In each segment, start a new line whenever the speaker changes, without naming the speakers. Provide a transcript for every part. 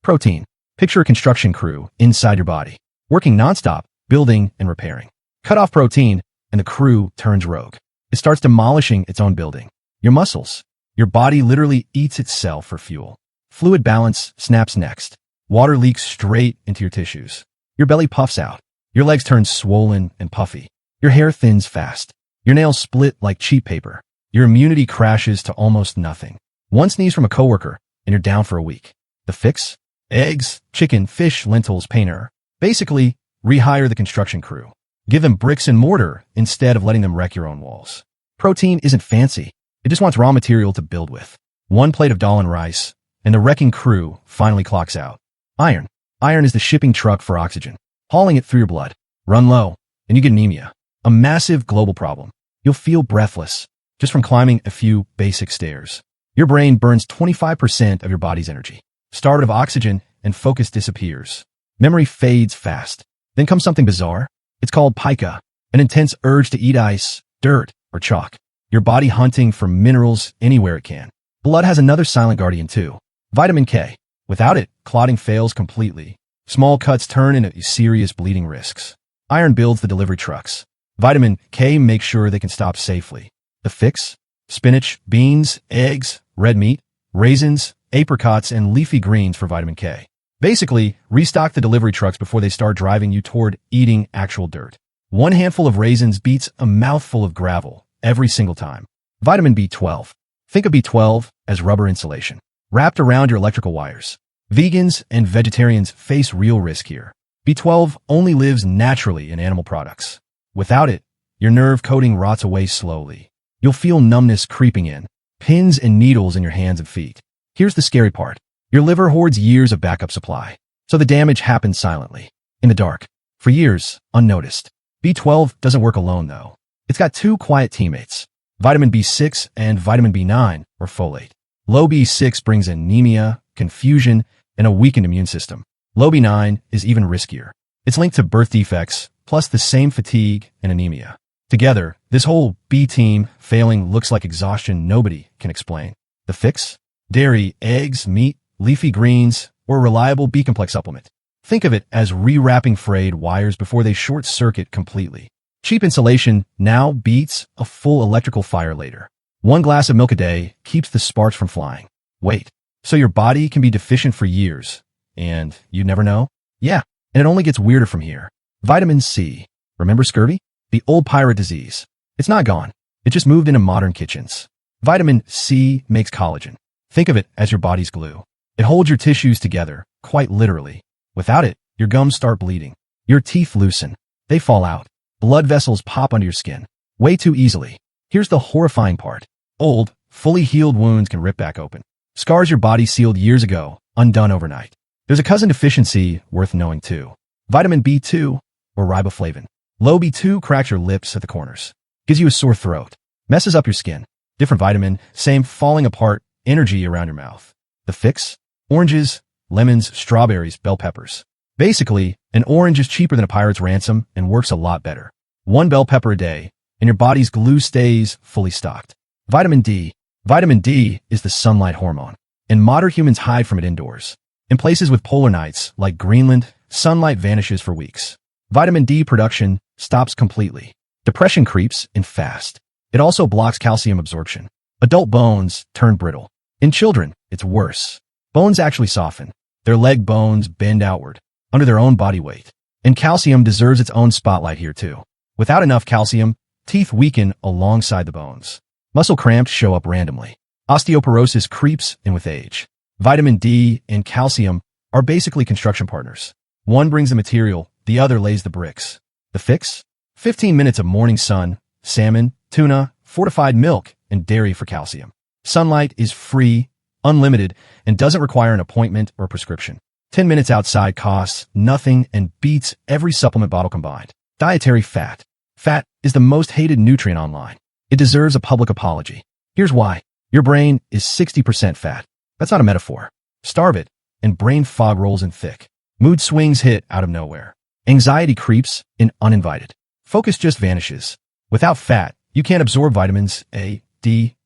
Protein. Picture a construction crew inside your body, working nonstop, building and repairing. Cut off protein, and the crew turns rogue. It starts demolishing its own building. Your muscles. Your body literally eats itself for fuel. Fluid balance snaps next. Water leaks straight into your tissues. Your belly puffs out. Your legs turn swollen and puffy. Your hair thins fast. Your nails split like cheap paper. Your immunity crashes to almost nothing. One sneeze from a coworker, and you're down for a week. The fix? Eggs, chicken, fish, lentils, painter. Basically, rehire the construction crew. Give them bricks and mortar instead of letting them wreck your own walls. Protein isn't fancy. It just wants raw material to build with. One plate of dal and rice, and the wrecking crew finally clocks out. Iron. Iron is the shipping truck for oxygen, hauling it through your blood. Run low, and you get anemia. A massive global problem. You'll feel breathless just from climbing a few basic stairs. Your brain burns 25% of your body's energy. Starved of oxygen, and focus disappears. Memory fades fast. Then comes something bizarre. It's called pica, an intense urge to eat ice, dirt, or chalk. Your body hunting for minerals anywhere it can. Blood has another silent guardian too. Vitamin K. Without it, clotting fails completely. Small cuts turn into serious bleeding risks. Iron builds the delivery trucks. Vitamin K makes sure they can stop safely. The fix? Spinach, beans, eggs, red meat, raisins, apricots, and leafy greens for vitamin K. Basically, restock the delivery trucks before they start driving you toward eating actual dirt. One handful of raisins beats a mouthful of gravel every single time. Vitamin B12. Think of B12 as rubber insulation, wrapped around your electrical wires. Vegans and vegetarians face real risk here. B12 only lives naturally in animal products. Without it, your nerve coating rots away slowly. You'll feel numbness creeping in, pins and needles in your hands and feet. Here's the scary part. Your liver hoards years of backup supply, so the damage happens silently, in the dark, for years, unnoticed. B12 doesn't work alone, though. It's got two quiet teammates, vitamin B6 and vitamin B9, or folate. Low B6 brings anemia, confusion, and a weakened immune system. Low B9 is even riskier. It's linked to birth defects, plus the same fatigue and anemia. Together, this whole B team failing looks like exhaustion nobody can explain. The fix? Dairy, eggs, meat, leafy greens, or a reliable B-complex supplement. Think of it as rewrapping frayed wires before they short-circuit completely. Cheap insulation now beats a full electrical fire later. One glass of milk a day keeps the sparks from flying. Wait, so your body can be deficient for years, and you never know? Yeah, and it only gets weirder from here. Vitamin C. Remember scurvy? The old pirate disease. It's not gone. It just moved into modern kitchens. Vitamin C makes collagen. Think of it as your body's glue. It holds your tissues together, quite literally. Without it, your gums start bleeding. Your teeth loosen. They fall out. Blood vessels pop under your skin. Way too easily. Here's the horrifying part. Old, fully healed wounds can rip back open. Scars your body sealed years ago, undone overnight. There's a cousin deficiency worth knowing too. Vitamin B2, or riboflavin. Low B2 cracks your lips at the corners. Gives you a sore throat. Messes up your skin. Different vitamin, same falling apart energy around your mouth. The fix? Oranges, lemons, strawberries, bell peppers. Basically, an orange is cheaper than a pirate's ransom and works a lot better. One bell pepper a day, and your body's glue stays fully stocked. Vitamin D. Vitamin D is the sunlight hormone, and modern humans hide from it indoors. In places with polar nights, like Greenland, sunlight vanishes for weeks. Vitamin D production stops completely. Depression creeps in fast. It also blocks calcium absorption. Adult bones turn brittle. In children, it's worse. Bones actually soften. Their leg bones bend outward, under their own body weight. And calcium deserves its own spotlight here too. Without enough calcium, teeth weaken alongside the bones. Muscle cramps show up randomly. Osteoporosis creeps in with age. Vitamin D and calcium are basically construction partners. One brings the material, the other lays the bricks. The fix? 15 minutes of morning sun, salmon, tuna, fortified milk, and dairy for calcium. Sunlight is free, unlimited, and doesn't require an appointment or prescription. 10 minutes outside costs nothing and beats every supplement bottle combined. Dietary fat. Fat is the most hated nutrient online. It deserves a public apology. Here's why. Your brain is 60% fat. That's not a metaphor. Starve it, and brain fog rolls in thick. Mood swings hit out of nowhere. Anxiety creeps in uninvited. Focus just vanishes. Without fat, you can't absorb vitamins A, D,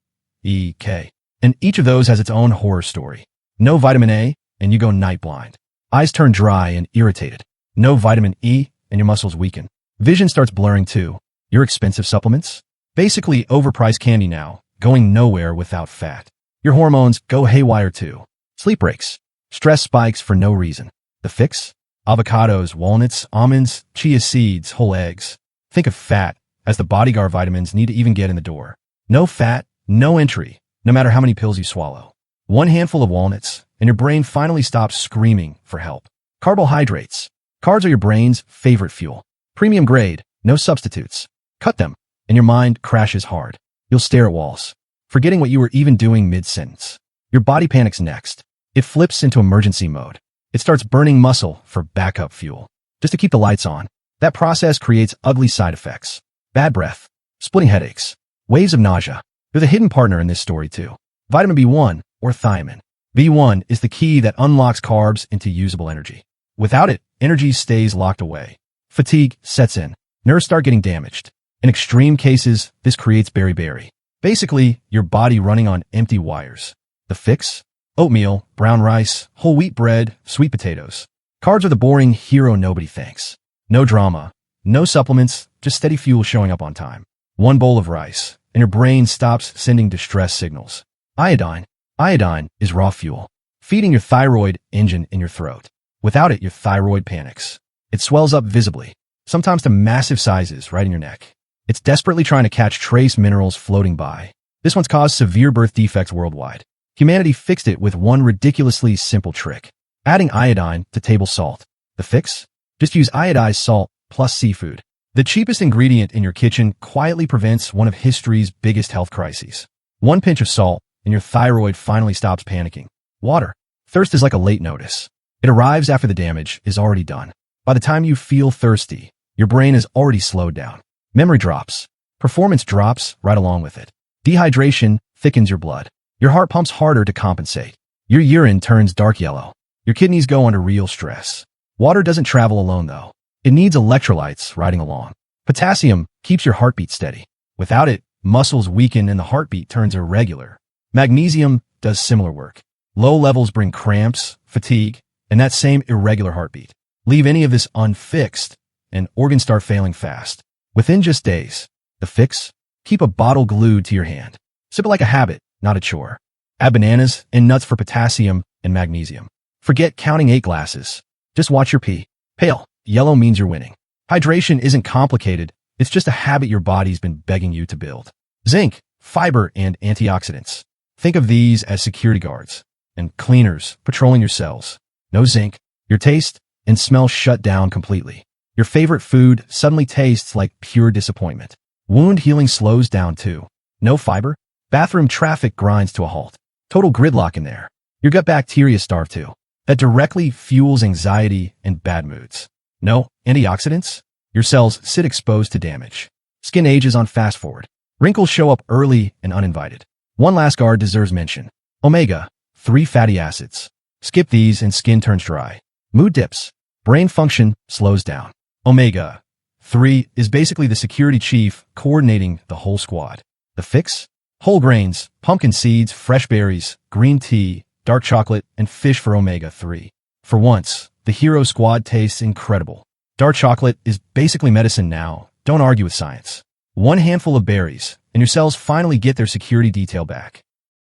E, K. And each of those has its own horror story. No vitamin A, and you go night blind. Eyes turn dry and irritated. No vitamin E, and your muscles weaken. Vision starts blurring too. Your expensive supplements? Basically overpriced candy now, going nowhere without fat. Your hormones go haywire too. Sleep breaks. Stress spikes for no reason. The fix? Avocados, walnuts, almonds, chia seeds, whole eggs. Think of fat as the bodyguard vitamins need to even get in the door. No fat, no entry, no matter how many pills you swallow. One handful of walnuts, and your brain finally stops screaming for help. Carbohydrates. Carbs are your brain's favorite fuel. Premium grade, no substitutes. Cut them, and your mind crashes hard. You'll stare at walls, forgetting what you were even doing mid-sentence. Your body panics next. It flips into emergency mode. It starts burning muscle for backup fuel, just to keep the lights on. That process creates ugly side effects. Bad breath, splitting headaches, waves of nausea. There's a hidden partner in this story too. Vitamin B1 or thiamine. B1 is the key that unlocks carbs into usable energy. Without it, energy stays locked away. Fatigue sets in. Nerves start getting damaged. In extreme cases, this creates beriberi. Basically, your body running on empty wires. The fix? Oatmeal, brown rice, whole wheat bread, sweet potatoes. Carbs are the boring hero nobody thanks. No drama, no supplements, just steady fuel showing up on time. One bowl of rice, and your brain stops sending distress signals. Iodine. Iodine is raw fuel, feeding your thyroid engine in your throat. Without it, your thyroid panics. It swells up visibly, sometimes to massive sizes right in your neck. It's desperately trying to catch trace minerals floating by. This one's caused severe birth defects worldwide. Humanity fixed it with one ridiculously simple trick. Adding iodine to table salt. The fix? Just use iodized salt plus seafood. The cheapest ingredient in your kitchen quietly prevents one of history's biggest health crises. One pinch of salt, and your thyroid finally stops panicking. Water. Thirst is like a late notice. It arrives after the damage is already done. By the time you feel thirsty, your brain is already slowed down. Memory drops. Performance drops right along with it. Dehydration thickens your blood. Your heart pumps harder to compensate. Your urine turns dark yellow. Your kidneys go under real stress. Water doesn't travel alone though. It needs electrolytes riding along. Potassium keeps your heartbeat steady. Without it, muscles weaken and the heartbeat turns irregular. Magnesium does similar work. Low levels bring cramps, fatigue, and that same irregular heartbeat. Leave any of this unfixed, and organs start failing fast. Within just days. The fix? Keep a bottle glued to your hand. Sip it like a habit, not a chore. Add bananas and nuts for potassium and magnesium. Forget counting 8 glasses. Just watch your pee. Pale, yellow means you're winning. Hydration isn't complicated. It's just a habit your body's been begging you to build. Zinc, fiber, and antioxidants. Think of these as security guards and cleaners patrolling your cells. No zinc, your taste and smell shut down completely. Your favorite food suddenly tastes like pure disappointment. Wound healing slows down too. No fiber, bathroom traffic grinds to a halt. Total gridlock in there. Your gut bacteria starve too. That directly fuels anxiety and bad moods. No antioxidants? Your cells sit exposed to damage. Skin ages on fast forward. Wrinkles show up early and uninvited. One last guard deserves mention. Omega-3 fatty acids. Skip these and skin turns dry. Mood dips. Brain function slows down. Omega-3 is basically the security chief coordinating the whole squad. The fix? Whole grains, pumpkin seeds, fresh berries, green tea, dark chocolate, and fish for omega-3. For once, the hero squad tastes incredible. Dark chocolate is basically medicine now. Don't argue with science. One handful of berries, and your cells finally get their security detail back.